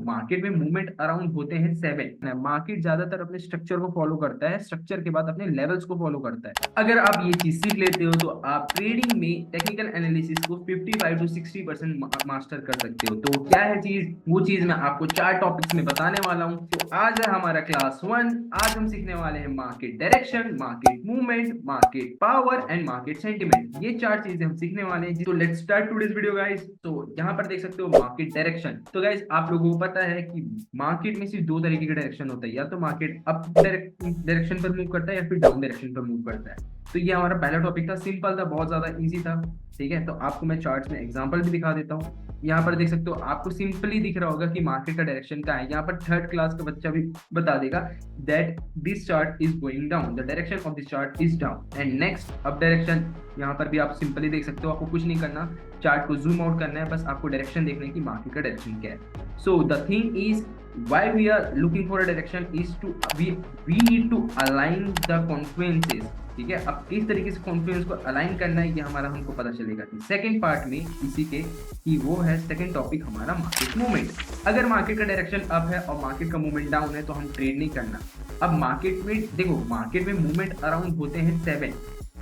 Market में movement around होते हैं 7। मार्केट ज्यादातर अपने स्ट्रक्चर को फॉलो करता है, स्ट्रक्चर के बाद अपने लेवल्स को फॉलो करता है। अगर आप ये चीज सीख लेते हो तो आप ट्रेडिंग में टेक्निकल एनालिसिस को 55 to 60% मास्टर कर सकते हो। तो क्या है चीज, वो चीज मैं आपको 4 टॉपिक्स में बताने वाला हूँ। तो आज है हमारा क्लास 1। आज हम सीखने वाले हैं market direction, market movement, market power and market sentiment. ये 4 चीजें हम सीखने वाले हैं। तो let's start today's video guys. तो यहाँ पर देख सकते हो मार्केट डायरेक्शन। तो गाइस आप लोगों को पता है कि मार्केट में सिर्फ 2 तरीके का डायरेक्शन होता है, या तो मार्केट अप डायरेक्शन पर मूव करता है या फिर डाउन डायरेक्शन पर मूव करता है। तो ये हमारा पहला टॉपिक था, सिंपल था, बहुत ज्यादा इजी था। ठीक है, तो आपको मैं चार्ट्स में एग्जांपल भी दिखा देता हूँ। यहाँ पर देख सकते हो, आपको सिंपली दिख रहा होगा कि मार्केट का डायरेक्शन क्या है। यहाँ पर 3rd क्लास का बच्चा भी बता देगा that this chart is going down, the direction of this chart is down and next up direction. यहाँ पर भी आप सिंपली देख सकते हो, आपको कुछ नहीं करना, चार्ट को जूम आउट करना है, बस आपको डायरेक्शन देखना है कि मार्केट का डायरेक्शन क्या है। So the thing is why we are looking for a direction is to we need to align the confluences। ठीक है, अब किस तरीके से कॉन्फ्लुएंस को अलाइन करना है ये हमारा हमको पता चलेगा कि सेकंड पार्ट में इसी के, कि वो है सेकंड टॉपिक हमारा मार्केट मूवमेंट। अगर मार्केट का डायरेक्शन अप है और मार्केट का मूवमेंट डाउन है तो हम ट्रेड नहीं करना। अब मार्केट में देखो, मार्केट में मूवमेंट अराउंड होते हैं 7।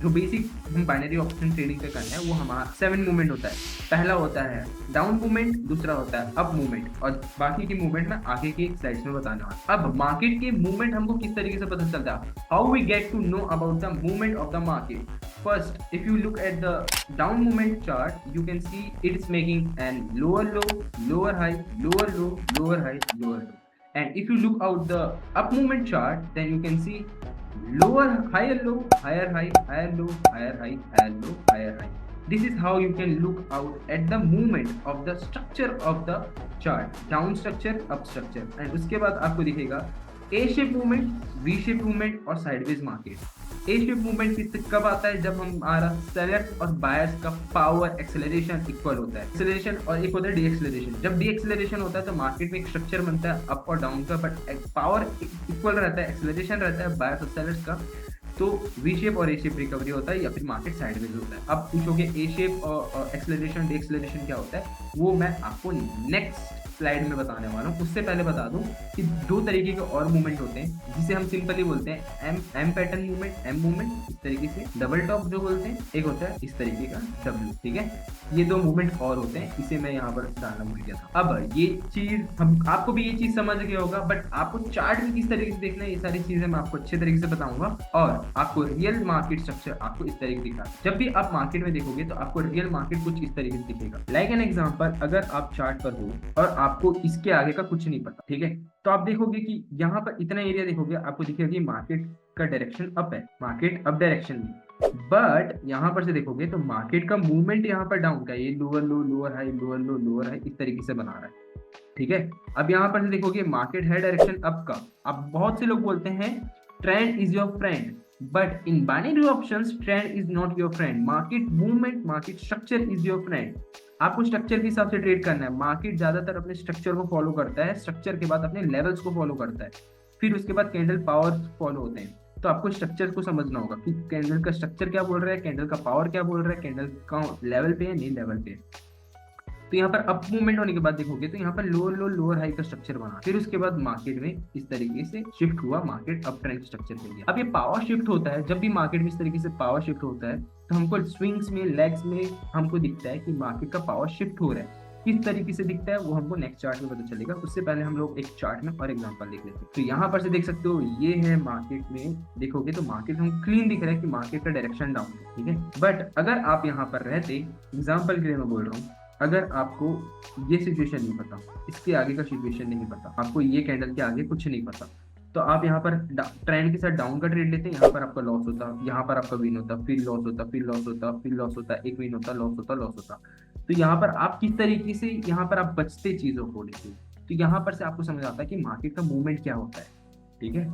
जो बेसिक हम बाइनरी ऑप्शन ट्रेडिंग का करना है वो हमारा 7 मूवमेंट होता है। पहला होता है डाउन मूवमेंट, दूसरा होता है अप मूवमेंट, और बाकी की मूवमेंट मैं आगे की स्लाइड्स में बताने वाला। अब मार्केट के मूवमेंट हमको किस तरीके से पता चलता है, how we get to know about the movement of the market. First if you look at the down movement chart you can see it is making an lower low, lower high, lower low, lower high, lower low. And if you look out the up movement chart, then you can see lower, higher low, higher high, higher low, higher high, higher low, higher high. This is how you can look out at the movement of the structure of the chart, down structure, up structure, and उसके बाद आपको दिखेगा A shape movement, V shape movement और sideways market. A shape movement कब आता है, जब हमारा सेलर्स और बायर्स का पावर एक्सेलरेशन इक्वल होता है। एक्सेलरेशन और एक होता है डी एक्सेलरेशन। जब डी एक्सेलरेशन होता है तो मार्केट में एक स्ट्रक्चर बनता है अप और डाउन का, बट पावर इक्वल रहता है, एक्सेलरेशन रहता है बायर्स और सेलर्स का। तो वी शेप और ए शेप रिकवरी होता है या फिर मार्केट साइडवेज होता है। अब पूछोगे ए शेप और एक्सेलरेशन, डी एक्सेलरेशन क्या होता है, वो मैं आपको नेक्स्ट स्लाइड में बताने वाला हूँ। उससे पहले बता दूं कि 2 तरीके के और मूवमेंट होते हैं जिसे हम सिंपली बोलते हैं M pattern movement, M movement इस तरीके से, डबल टॉप जो बोलते हैं, एक होता है इस तरीके का डब्ल्यू। ठीक है, ये 2 मूवमेंट और होते हैं, इसे मैं यहाँ पर डालना भूल गया था। अब ये चीज हम आपको भी ये चीज समझ गया होगा, बट आपको चार्ट में किस तरीके से देखना है ये सारी चीजें मैं आपको अच्छे तरीके से बताऊंगा, और आपको रियल मार्केट स्ट्रक्चर आपको इस तरीके दिखा। जब भी आप मार्केट में देखोगे तो आपको रियल मार्केट कुछ इस तरीके से दिखेगा। लाइक एन एग्जांपल, अगर आप चार्ट पर हो और आपको इसके आगे का कुछ नहीं पता, ठीक है, तो आप देखोगे कि यहाँ पर इतना एरिया देखोगे, आपको दिखेगा कि मार्केट का डायरेक्शन अप है, मार्केट अप डायरेक्शन में। बट यहाँ पर से देखोगे तो मार्केट का मूवमेंट यहाँ पर डाउन का, ये lower low, lower high, lower low, lower high इस तरीके से बना रहा है। ठीक है, अब यहाँ पर से देखोगे मार्केट है डायरेक्शन अप का। अब बहुत से लोग बोलते हैं trend is your friend, but in binary options trend is not your friend, market movement, market structure is your friend। आपको स्ट्रक्चर के हिसाब से ट्रेड करना है। मार्केट ज्यादातर अपने स्ट्रक्चर को फॉलो करता है, स्ट्रक्चर के बाद अपने लेवल्स को फॉलो करता है, फिर उसके बाद कैंडल पावर फॉलो होते हैं। तो आपको स्ट्रक्चर को समझना होगा कि कैंडल का स्ट्रक्चर क्या बोल रहा है, कैंडल का पावर क्या बोल रहा है, कैंडल का लेवल पे है नहीं लेवल पे। तो यहाँ पर अप मूवमेंट होने के बाद देखोगे तो यहाँ पर लोअर लो, लोअर हाई का स्ट्रक्चर बना, फिर उसके बाद मार्केट में इस तरीके से शिफ्ट हुआ, मार्केट अप ट्रेंड स्ट्रक्चर पे गया। अब ये पावर शिफ्ट होता है, जब भी मार्केट में इस तरीके से पावर शिफ्ट होता है तो हमको स्विंग्स में, लेग्स में हमको दिखता है कि मार्केट का पावर शिफ्ट हो रहा है। किस तरीके से दिखता है वो हमको नेक्स्ट चार्ट में पता चलेगा। उससे पहले हम लोग एक चार्ट में और एग्जांपल देख लेते हैं। तो यहाँ पर से देख सकते हो, ये है मार्केट में देखोगे तो मार्केट हम क्लीन दिख रहा है कि मार्केट का डायरेक्शन डाउन है। ठीक है, बट अगर आप यहाँ पर रहते, एग्जाम्पल के लिए मैं बोल रहा हूँ, अगर आपको ये सिचुएशन नहीं पता, इसके आगे का सिचुएशन नहीं पता, आपको ये कैंडल के आगे कुछ नहीं पता, तो आप यहाँ पर ट्रेंड के साथ डाउन का ट्रेड लेते हैं, यहाँ पर आपका लॉस होता, यहाँ पर आपका विन होता, फिर लॉस होता, फिर लॉस होता, फिर लॉस होता, एक विन होता, लॉस होता, लॉस होता। तो यहाँ पर आप किस तरीके से यहाँ पर आप बचते चीजों को लेके, तो यहाँ पर से आपको समझ आता है कि मार्केट का मूवमेंट क्या होता है। ठीक है,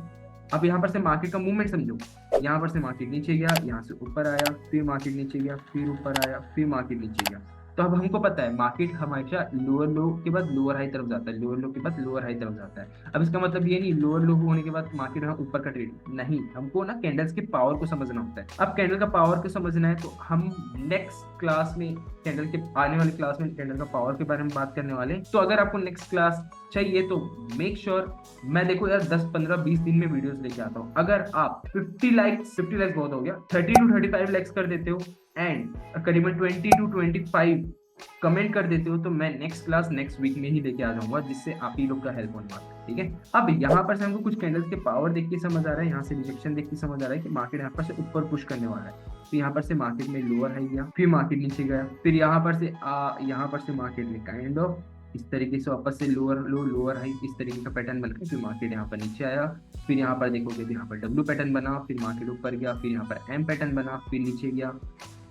अब यहाँ पर से मार्केट का मूवमेंट समझो, यहाँ पर से मार्केट नीचे गया, यहाँ से ऊपर आया, फिर मार्केट नीचे गया, फिर ऊपर आया, फिर मार्केट नीचे गया। तो अब हमको पता है मार्केट हमेशा लोअर लो के बाद लोअर हाई तरफ जाता है, लोअर लो के बाद लोअर हाई तरफ जाता है। अब इसका मतलब ये नहीं लोअर लो होने के बाद मार्केट में ऊपर का ट्रेड नहीं, हमको ना कैंडल्स के पावर को समझना होता है। अब कैंडल का पावर को समझना है तो हम नेक्स्ट क्लास में कैंडल के आने वाली क्लास में कैंडल का पावर के बारे में बात करने वाले हैं। तो अगर आपको नेक्स्ट क्लास चाहिए तो मेक श्योर मैं देखो यार 10 15 20 दिन में वीडियोस लेके आता हूँ। अगर आप 50 लाइक्स बहुत हो गया, 30 to 35 लाइक्स कर देते हो एंड करीबन 20 to 25 कमेंट कर देते हो तो मैं नेक्स्ट क्लास नेक्स्ट वीक में ही लेके आ जाऊंगा, जिससे आप ही लोग का हेल्प होने वाला है। ठीक है, अब यहाँ पर से हमको कुछ कैंडल्स के पावर देख के समझ आ रहा है, यहाँ से रिजेक्शन देख के समझ आ रहा है कि मार्केट यहाँ पर से ऊपर पुश करने वाला है। तो यहाँ पर से मार्केट में लोअर हाई गया, फिर मार्केट नीचे गया, फिर यहाँ पर से मार्केट में काइंड ऑफ इस तरीके से वापस से लोअर लो लोअर हाई इस तरीके का पैटर्न बना, फिर मार्केट यहाँ पर नीचे आया, फिर यहाँ पर देखोगे तो यहाँ पर डब्ल्यू पैटर्न बना, फिर मार्केट ऊपर गया, फिर यहाँ पर एम पैटर्न बना, फिर नीचे गया,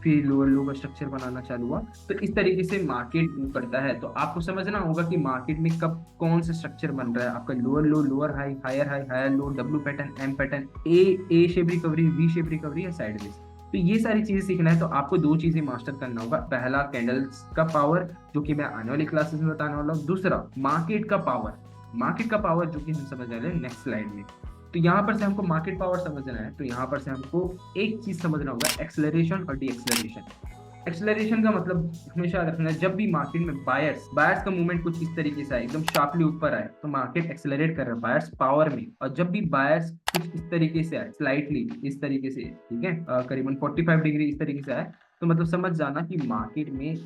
फिर लोअर लो का स्ट्रक्चर बनाना चालू हुआ। तो इस तरीके से मार्केट मूव करता है। तो आपको समझना होगा कि मार्केट में कब कौन सा स्ट्रक्चर बन रहा है, आपका lower low lower high higher low, W pattern M pattern, A shape recovery, V shape recovery या साइडवेज। तो ये सारी चीजें सीखना है तो आपको दो चीजें मास्टर करना होगा। पहला कैंडल्स का पावर जो कि मैं आने वाली क्लासेस में बताने वाला हूँ, दूसरा मार्केट का पावर जो कि हम समझ रहे हैं नेक्स्ट स्लाइड में। तो यहाँ पर से हमको मार्केट पावर समझना है तो यहाँ पर से हमको एक चीज समझना होगा, एक्सेलरेशन और डी एक्सेलरेशन का मतलब हमेशा रखना है, जब भी मार्केट में बायर्स का मूवमेंट कुछ इस तरीके से आए, एकदम शार्पली ऊपर आए तो मार्केट एक्सेलरेट कर रहा है बायर्स पावर में। और जब भी बायर्स कुछ इस तरीके से आए, स्लाइटली इस तरीके से, ठीक है, करीबन 45 डिग्री इस तरीके से आए, तो मतलब समझ जाना कि मार्केट में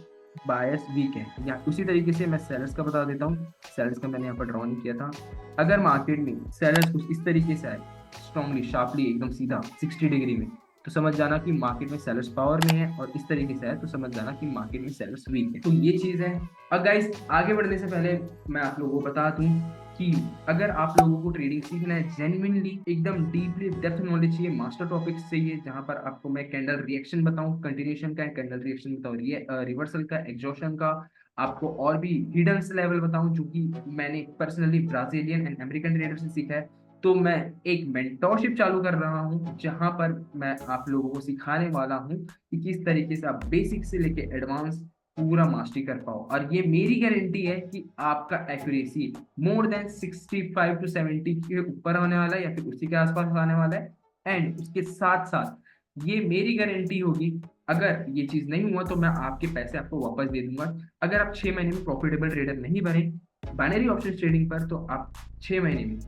बायर्स वीक है। या उसी तरीके से मैं सेलर्स का बता देता हूँ, सेलर्स का मैंने यहाँ पर ड्रॉ नहीं किया था। अगर मार्केट में सेलर्स कुछ इस तरीके से आए, स्ट्रॉन्गली शार्पली एकदम सीधा 60 डिग्री में, तो समझ जाना कि मार्केट में सेलर्स पावर में है। और इस तरीके से है तो समझ जाना कि मार्केट में सेलर्स वीक है। तो ये चीज है। अब गाइस आगे बढ़ने से पहले मैं आप लोगों को बता दूं कि अगर आप लोगों को ट्रेडिंग सीखना है जेन्युइनली, एकदम डीपली डेप्थ नॉलेज चाहिए, मास्टर टॉपिक्स चाहिए, जहां पर आपको मैं कैंडल रिएक्शन बताऊं, कंटिन्यूएशन का कैंडल रिएक्शन बताऊं, रिवर्सल का, एग्जॉशन का, आपको और भी हिडन लेवल बताऊं जो कि मैंने personally Brazilian and American trader से सीखा है। तो मैं एक मेंटोरशिप चालू कर रहा हूं जहां पर मैं आप लोगों को सिखाने वाला हूं कि किस तरीके से आप बेसिक से लेके एडवांस पूरा मास्टरी कर पाओ। और ये मेरी गारंटी है कि आपका एक्यूरेसी मोर देन 65 to 70 के ऊपर होने वाला है या फिर उसी के आसपास आने वाला है। एंड उसके साथ साथ ये मेरी गारंटी होगी, अगर ये चीज नहीं हुआ तो मैं आपके पैसे आपको वापस दे दूंगा। अगर आप 6 महीने में प्रॉफिटेबल ट्रेडर नहीं बने बाइनरी ऑप्शन ट्रेडिंग पर, तो आप 6 महीने में,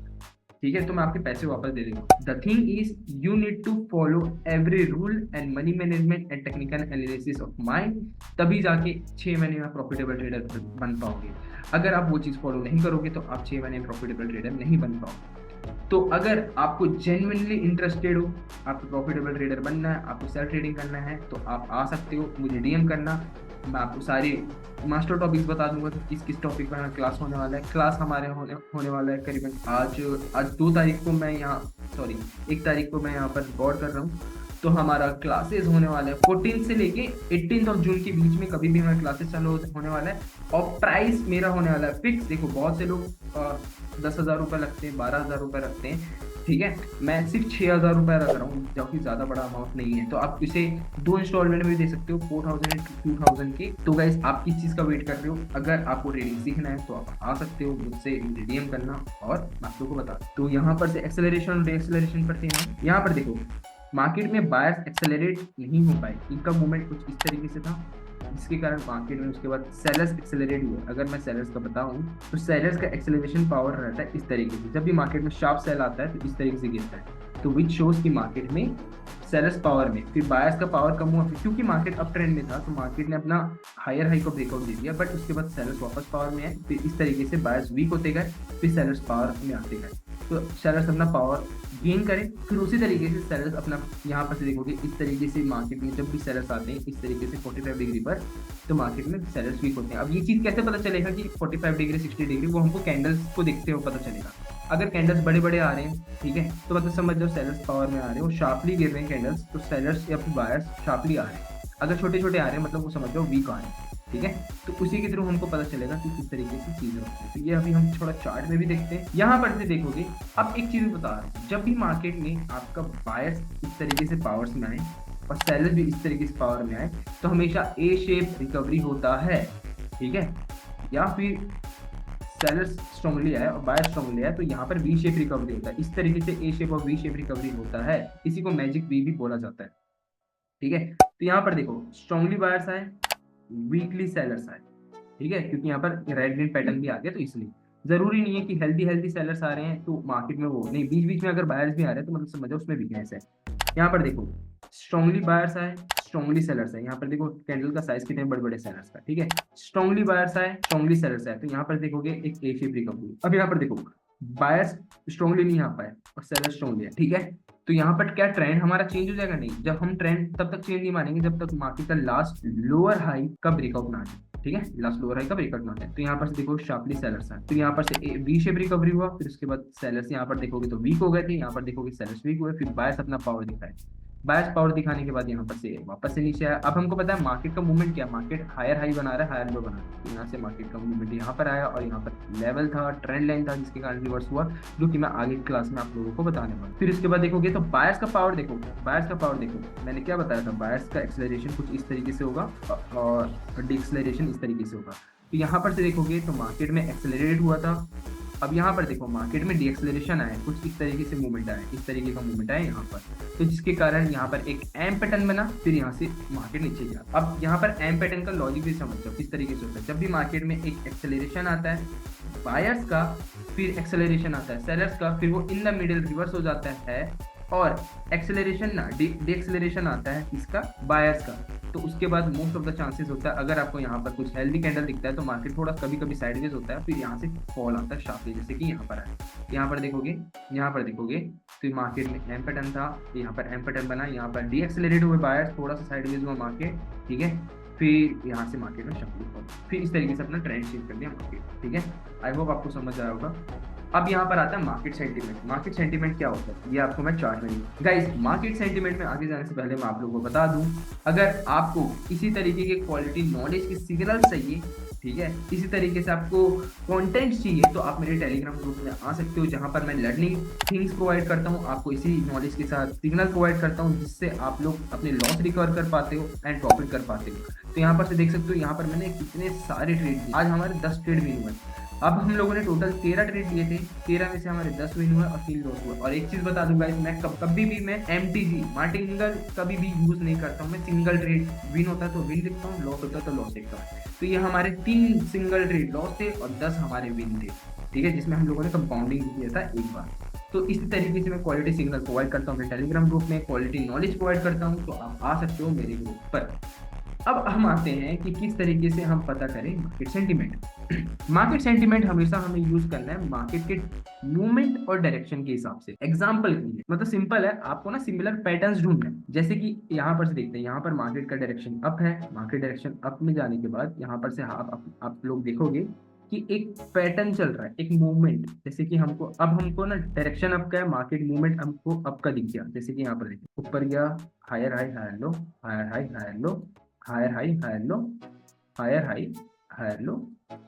ठीक है, तो मैं आपके पैसे वापस दे दूंगा। The thing is you need to follow every rule and money management and technical analysis of mind, तभी जाके 6 महीने में प्रॉफिटेबल ट्रेडर बन पाओगे। अगर आप वो चीज फॉलो नहीं करोगे तो आप 6 महीने में प्रॉफिटेबल ट्रेडर नहीं बन पाओगे। तो अगर आपको जेन्युइनली इंटरेस्टेड हो, आपको प्रॉफिटेबल ट्रेडर बनना है, आपको सेल्फ ट्रेडिंग करना है, तो आप आ सकते हो, मुझे डीएम करना। मैं आपको सारी मास्टर टॉपिक्स बता दूंगा कि किस किस टॉपिक पर हमारा क्लास होने वाला है। क्लास हमारे होने वाला है करीबन आज 2 तारीख को मैं यहाँ 1 तारीख को मैं यहाँ पर रिकॉर्ड कर रहा हूँ। तो हमारा क्लासेस होने वाला है 14 से लेके 18 जून के बीच में, कभी भी हमारे क्लासेस चालू होने वाला है। और प्राइस मेरा होने वाला है फिक्स। देखो बहुत से लोग 10,000 रुपये लगते हैं, 12,000 रुपये रखते हैं, ठीक है, मैं सिर्फ 6,000 रुपये रख रहा हूँ, जो कि ज़्यादा बड़ा अमाउंट नहीं है। तो आप इसे 2 इंस्टॉलमेंट में दे सकते हो, 4,000 एंड 2,000 के। तो गाइस आप किस चीज़ का वेट कर रहे हो? अगर आपको ट्रेडिंग सीखना है तो आप आ सकते हो, मुझसे डीएम करना और मैं आप लोगों को बता। तो यहाँ पर से एक्सेलरेशन और डीएक्सेलरेशन पर थे ना, यहाँ पर देखो मार्केट में बायर्स एक्सेलरेट नहीं हो पाए, इनका मूवमेंट कुछ इस तरीके से था, जिसके कारण मार्केट में उसके बाद सेलर्स एक्सेलरेट हुए। अगर मैं सेलर्स का बताऊं तो सेलर्स का एक्सेलरेशन पावर रहता है इस तरीके से, जब भी मार्केट में शार्प सेल आता है तो इस तरीके से गिरता है, तो विच शोज की मार्केट में सेलर्स पावर में। फिर बायर्स का पावर कम हुआ क्योंकि मार्केट अप ट्रेंड में था, तो मार्केट ने अपना हायर हाई को ब्रेकआउट दे दिया, बट उसके बाद सेलर्स वापस पावर में आए। फिर इस तरीके से बायर्स वीक होते गए, फिर सेलर्स पावर में आते गए, तो सेलर्स अपना पावर गेन करें। फिर उसी तरीके से सेलर्स अपना, यहाँ पर से देखोगे इस तरीके से मार्केट में जब भी सेलर्स आते हैं इस तरीके से 45 डिग्री पर, तो मार्केट में सेलर्स वीक होते हैं। अब ये चीज़ कैसे पता चलेगा कि 45 डिग्री 60 डिग्री, वो हमको कैंडल्स को देखते हुए पता चलेगा। अगर कैंडल्स बड़े बड़े आ रहे हैं, ठीक है, तो मतलब समझ जाओ सेलर्स पावर में आ रहे हैं, वो शार्पली गिर रहे हैं कैंडल्स, तो सेलर्स या फिर बायर्स शार्पली आ रहे हैं। अगर छोटे छोटे आ रहे हैं मतलब वो समझ जाओ वीक आ रहे हैं, ठीक है। तो उसी के थ्रू हमको पता चलेगा कि किस तरीके की चीजें होती है। तो ये अभी हम थोड़ा चार्ट में भी देखते हैं। यहाँ पर से देखोगे, अब एक चीज बता रहा हूँ, जब भी मार्केट में आपका बायर्स इस तरीके से पावर्स में आए, और सेलर्स भी इस तरीके से पावर में आए तो हमेशा ए शेप रिकवरी होता है, ठीक है। या फिर सेलर्स स्ट्रांगली आए और बायर्स स्ट्रांगली आए तो यहाँ पर वी शेप रिकवरी होता है। इस तरीके से ए शेप और वी शेप रिकवरी होता है, इसी को मैजिक वी भी बोला जाता है, ठीक है। तो यहाँ पर देखो स्ट्रांगली बायर्स आए, वीकली सेलर्स आए, ठीक है, क्योंकि यहाँ पर रेड ग्रीन पैटर्न भी आ गया, तो इसलिए जरूरी नहीं है कि हेल्दी सेलर्स आ रहे हैं तो मार्केट में वो नहीं, बीच बीच में अगर बायर्स भी आ रहे हैं तो मतलब समझो उसमें वीकनेस है। यहाँ पर देखो स्ट्रांगली बायर्स आए, स्ट्रांगली सेलर्स है, यहाँ पर देखो कैंडल का साइज कितने बड़े बड़े सेलर्स का, ठीक है। स्ट्रांगली बायर्स आए, स्ट्रांगली सेलर्स आए, तो यहाँ पर देखोगे एक ए शेप रिकवरी। अब यहाँ पर देखो बायर्स स्ट्रांगली नहीं आ पाए और सेलर्स स्ट्रांगली है, ठीक है। तो यहाँ पर क्या ट्रेंड हमारा चेंज हो जाएगा? नहीं, जब हम ट्रेंड तब तक चेंज नहीं मानेंगे जब तक मार्केट का लास्ट लोअर हाई का ब्रेकआउट ना आए, ठीक है, लास्ट लोअर हाई का ब्रेकआउट ना आए। तो यहाँ पर से देखो शार्पली सेलर्स है, तो यहाँ पर से वी शेप रिकवरी हुआ, फिर उसके बाद सेलर्स यहाँ पर देखोगे तो वीक हो गए थे, यहाँ पर देखोगे सेलर्स वीक हुए, फिर बायर्स अपना पावर दिखाए, बायर्स पावर दिखाने के बाद यहाँ पर से वापस से नीचे आया। अब हमको पता है मार्केट का मूवमेंट क्या, मार्केट हायर हाई बना रहा है, हायर लो बना रहा है, तो यहाँ से मार्केट का मूवमेंट यहाँ पर आया और यहाँ पर लेवल था, ट्रेंड लाइन था, जिसके कारण रिवर्स हुआ, जो कि मैं आगे क्लास में आप लोगों को बताने वाला। फिर उसके बाद देखोगे तो बायर्स का पावर देखो, बायर्स का पावर देखो, मैंने क्या बताया था, बायर्स का एक्सेलरेशन कुछ इस तरीके से होगा और डिक्सेलरेशन इस तरीके से होगा। तो यहाँ पर से देखोगे तो मार्केट में एक्सेलरेट हुआ था, अब यहाँ पर देखो मार्केट में डीएक्सेलरेशन आया, कुछ इस तरीके से मूवमेंट आया, इस तरीके का मूवमेंट आया यहाँ पर, तो जिसके कारण यहाँ पर एक एम पैटर्न बना, फिर यहाँ से मार्केट नीचे गया। अब यहाँ पर एम पैटर्न का लॉजिक भी समझ जाओ किस तरीके से होता है। जब भी मार्केट में एक एक्सेलरेशन आता है बायर्स का, फिर एक्सेलरेशन आता है सेलर्स का, फिर वो इन द मिडिल रिवर्स हो जाता है और एक्सेलरेशन ना डीएक्सेलरेशन आता है इसका बायर्स का, तो उसके बाद मोस्ट ऑफ द चांसेस होता है अगर आपको यहाँ पर कुछ हेल्दी कैंडल दिखता है तो मार्केट थोड़ा कभी कभी साइडवेज होता है, फिर यहाँ से फॉल आता है शार्पली, जैसे कि यहाँ पर है। यहाँ पर देखोगे तो मार्केट में एम पैटर्न था, यहाँ पर एम पैटर्न बना, यहाँ पर डीएक्सेलरेट हुए बायर्स, थोड़ा सा साइडवेज हुआ मार्केट, ठीक है, फिर यहाँ से मार्केट में शार्पली फॉल, फिर इस तरीके से अपना ट्रेंड चेंज कर दिया मार्केट, ठीक है। आई होप आपको समझ आया होगा। अब यहाँ पर आता है मार्केट सेंटीमेंट। मार्केट सेंटीमेंट क्या होता है ये आपको मैं चार्ट में दूंगा। गाइस मार्केट सेंटीमेंट में आगे जाने से पहले मैं आप लोगों को बता दूं, अगर आपको इसी तरीके के क्वालिटी नॉलेज के सिग्नल चाहिए, ठीक है, इसी तरीके से आपको कंटेंट चाहिए, तो आप मेरे टेलीग्राम ग्रुप में आ सकते हो, जहां पर मैं लर्निंग थिंग्स प्रोवाइड करता हूँ, आपको इसी नॉलेज के साथ सिग्नल प्रोवाइड करता हूँ, जिससे आप लोग अपने लॉस रिकवर कर पाते हो एंड प्रॉफिट कर पाते हो। तो यहाँ पर से देख सकते हो, यहाँ पर मैंने कितने सारे ट्रेड दिए, आज हमारे 10 ट्रेड विन हुए। अब हम लोगों ने टोटल 13 ट्रेड लिए थे, 13 में से हमारे 10 विन हुए और 3 लॉस हुए। और एक चीज बता दूंगा, मैं कभी भी मैं MTG मार्टिंगल कभी भी यूज नहीं करता हूँ, मैं सिंगल ट्रेड विन होता है तो विन लिखता हूँ, लॉस होता है तो लॉस लिखता हूँ। तो ये हमारे 3 सिंगल ट्रेड लॉस थे और 10 हमारे विन थे, ठीक है, जिसमें हम लोगों ने कंपाउंडिंग किया था एक बार। तो इस तरीके से मैं क्वालिटी सिग्नल प्रोवाइड करता हूँ अपने टेलीग्राम ग्रुप में, क्वालिटी नॉलेज प्रोवाइड करता हूँ, तो आप आ सकते हो मेरे ग्रुप पर। अब हम आते हैं कि किस तरीके से हम पता करें मार्केट सेंटीमेंट। मार्केट सेंटीमेंट हमेशा हमें यूज करना है मार्केट के मूवमेंट और डायरेक्शन के हिसाब से। एग्जांपल के लिए मतलब सिंपल है, आपको ना सिमिलर पैटर्न्स ढूंढना है। जैसे कि यहाँ पर से देखते हैं, यहाँ पर मार्केट का डायरेक्शन अप है, मार्केट डायरेक्शन अप में जाने के बाद यहाँ पर से आप लोग देखोगे कि एक पैटर्न चल रहा है, एक मूवमेंट। जैसे कि हमको ना डायरेक्शन अप का है, मार्केट मूवमेंट हमको अप का दिख गया। जैसे कि यहाँ पर देखिए ऊपर गया, higher high higher low, higher high higher low, higher high higher low, higher high higher low,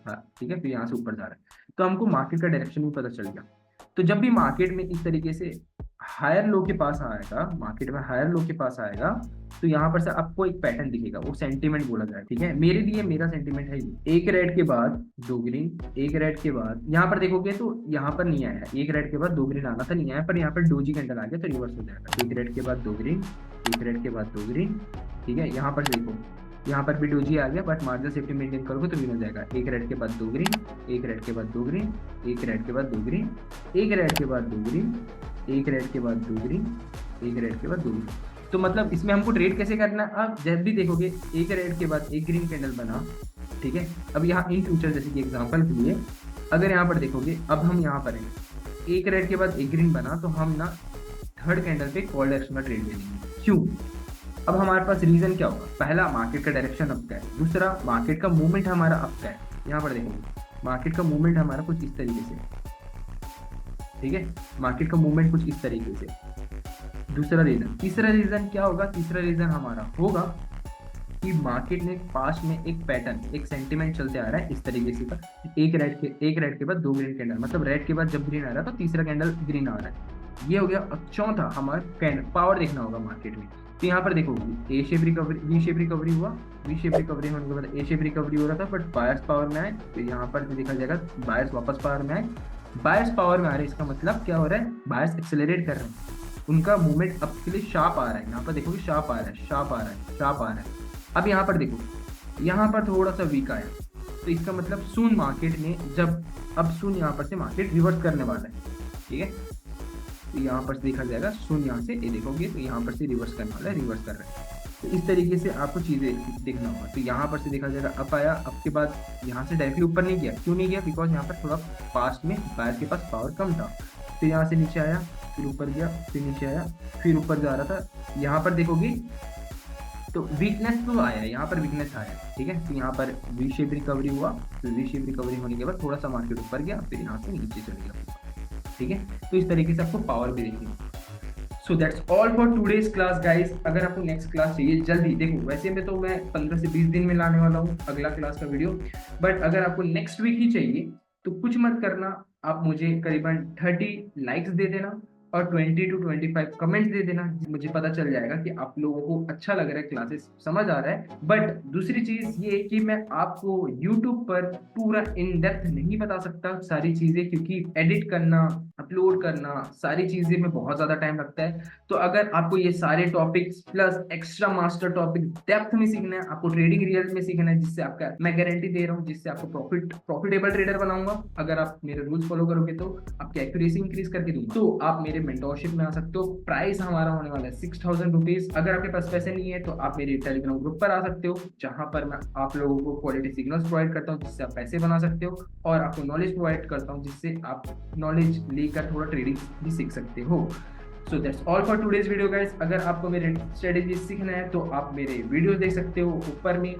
हाँ ठीक है, फिर यहाँ से ऊपर जा रहा है, तो हमको मार्केट का डायरेक्शन भी पता चल गया। तो जब भी मार्केट में इस तरीके से हायर लो के पास आएगा, मार्केट में हायर लो के पास आएगा, तो यहाँ पर से आपको एक पैटर्न दिखेगा, वो सेंटीमेंट बोला जाए, ठीक है। मेरे लिए मेरा सेंटीमेंट है ये, एक रेड के बाद 2 ग्रीन, एक रेड के बाद यहाँ पर देखोगे तो यहाँ पर नहीं आया, एक रेड के बाद 2 ग्रीन आना था, नहीं आया, पर यहाँ पर डोजी कैंडल आ गया तो रिवर्स हो जाएगा। एक रेड के बाद 2 ग्रीन, एक रेड के बाद 2 ग्रीन, ठीक है। यहाँ पर देखो, यहाँ पर भी डोजी आ गया, बट मार्जिनल सेफ्टी मेंटेन करोगे तो विन हो जाएगा। एक रेड के बाद 2 ग्रीन, एक रेड के बाद 2 ग्रीन, एक रेड के बाद 2 ग्रीन, एक रेड के बाद 2 ग्रीन, एक रेड के बाद 2 ग्रीन, एक रेड के बाद 2 ग्रीन। तो मतलब इसमें हमको ट्रेड कैसे करना है, आप जब भी देखोगे एक रेड के बाद एक ग्रीन कैंडल बना, ठीक है। अब यहाँ इन फ्यूचर जैसे कि एग्जांपल के लिए अगर यहाँ पर देखोगे, अब हम यहाँ पर हैं, एक रेड के बाद एक ग्रीन बना, तो हम ना थर्ड कैंडल पे कॉल डायरेक्शन का ट्रेड ले लेंगे। क्यों? अब हमारे पास रीजन क्या होगा, पहला मार्केट का डायरेक्शन अप का है, दूसरा मार्केट का मूवमेंट हमारा अप का है। यहाँ पर देखोगे मार्केट का मूवमेंट हमारा कुछ इस तरीके से, ठीक है, मार्केट का मूवमेंट कुछ इस तरीके से। दूसरा रीजन, तीसरा रीजन क्या होगा, तीसरा रीजन हमारा होगा कि मार्केट में पास्ट में एक पैटर्न, एक सेंटीमेंट चलते आ रहा है इस तरीके से का, एक रेड के बाद 2 ग्रीन कैंडल, मतलब रेड के बाद जब ग्रीन आ रहा है तो तीसरा कैंडल ग्रीन आ रहा है, ये हो गया। अब चौथा हमारा कैंडल पावर देखना होगा मार्केट में, तो यहाँ पर देखो A shape recovery, V shape recovery हुआ, वी शेप रिकवरी होने के बाद ए शेप रिकवरी हो रहा था, बट बायर्स पावर में आए तो यहाँ पर देखा जाएगा बायर्स वापस पावर में आए। बायर्स पावर में आ रहे हैं, इसका मतलब क्या हो रहा है, बायर्स एक्सेलरेट कर रहे हैं, उनका मूवमेंट अब के लिए शार्प आ रहा है। यहाँ पर देखो शार्प आ रहा है, शार्प आ रहा है, शार्प आ रहा है। अब यहाँ पर देखो, यहाँ पर थोड़ा सा वीक आया, तो इसका मतलब सून मार्केट में जब अब सून यहाँ पर से मार्केट रिवर्स करने वाला है, ठीक है। तो यहाँ पर देखा जाएगा सून यहाँ से ये देखोगे तो यहाँ पर से रिवर्स करने वाला है, रिवर्स कर रहा है। तो इस तरीके से आपको चीजें देखना होगा। तो यहाँ पर से देखा जाएगा अप आया, अप के बाद यहाँ से डायरेक्टली ऊपर नहीं गया, क्यों नहीं गया, बिकॉज यहाँ पर थोड़ा पास्ट में बायर के पास पावर कम था। फिर यहाँ से नीचे आया, फिर ऊपर गया, फिर नीचे आया, फिर ऊपर जा रहा था। यहाँ पर देखोगे तो वीकनेस तो आया, यहाँ पर वीकनेस आया, ठीक है। तो यहाँ पर वी शेप रिकवरी हुआ, तो वी शेप रिकवरी होने के बाद थोड़ा सा मार्केट ऊपर गया, फिर यहाँ से नीचे चले गया, ठीक है। तो इस तरीके से आपको पावर भी देखनी। So that's all for today's class guys. अगर आपको नेक्स्ट क्लास चाहिए जल्दी, देखो वैसे में तो मैं 15 से 20 दिन में लाने वाला हूँ अगला क्लास का वीडियो, बट अगर आपको नेक्स्ट वीक ही चाहिए तो कुछ मत करना, आप मुझे करीबन 30 लाइक्स दे देना और 20 to 25 कमेंट्स दे देना। मुझे पता चल जाएगा कि आप लोगों को अच्छा लग रहा है, क्लासेस समझ आ रहा है। बट दूसरी चीज ये कि मैं आपको YouTube पर पूरा इन डेप्थ नहीं बता सकता सारी चीजें, क्योंकि एडिट करना, अपलोड करना, सारी चीजें में बहुत ज्यादा टाइम लगता है। तो अगर आपको ये सारे topics plus extra master topic depth में सीखना है, आपको ट्रेडिंग रियल में सीखना है, जिससे आपका मैं गारंटी दे रहा हूँ, जिससे आपको प्रॉफिटेबल ट्रेडर बनाऊंगा। अगर आप मेरे रूल्स फॉलो करोगे तो आपकी एक्यूरेसी इंक्रीज करके दूंगा। तो आप मेरे मेंटोरशिप में आ सकते हो। प्राइस हमारा होने वाला है 6000 रुपीज। अगर आपके पास पैसे नहीं है तो आप मेरे टेलीग्राम ग्रुप पर आ सकते हो, जहां पर मैं आप लोगों को क्वालिटी सिग्नल्स प्रोवाइड करता हूँ, जिससे आप पैसे बना सकते हो, और आपको नॉलेज प्रोवाइड करता हूँ, जिससे आप नॉलेज लेकर थोड़ा ट्रेडिंग भी सीख सकते हो। So that's all for today's video guys. अगर आपको मेरे स्ट्रेटेजी सीखना है तो आप मेरे वीडियोस देख सकते हो ऊपर में।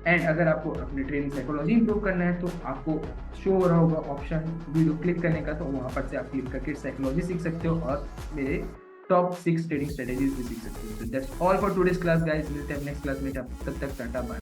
एंड अगर आपको अपनी ट्रेडिंग साइकोलॉजी इंप्रूव करना है तो आपको शो हो रहा होगा ऑप्शन वीडियो क्लिक करने का, तो वहां पर से आप क्लिक करके साइकोलॉजी सीख सकते हो और मेरे टॉप 6 ट्रेडिंग स्ट्रेटेजीज भी सीख सकते हो। That's all for today's class guys. मिलते हैं नेक्स्ट क्लास में, तब तक टाटा बाय।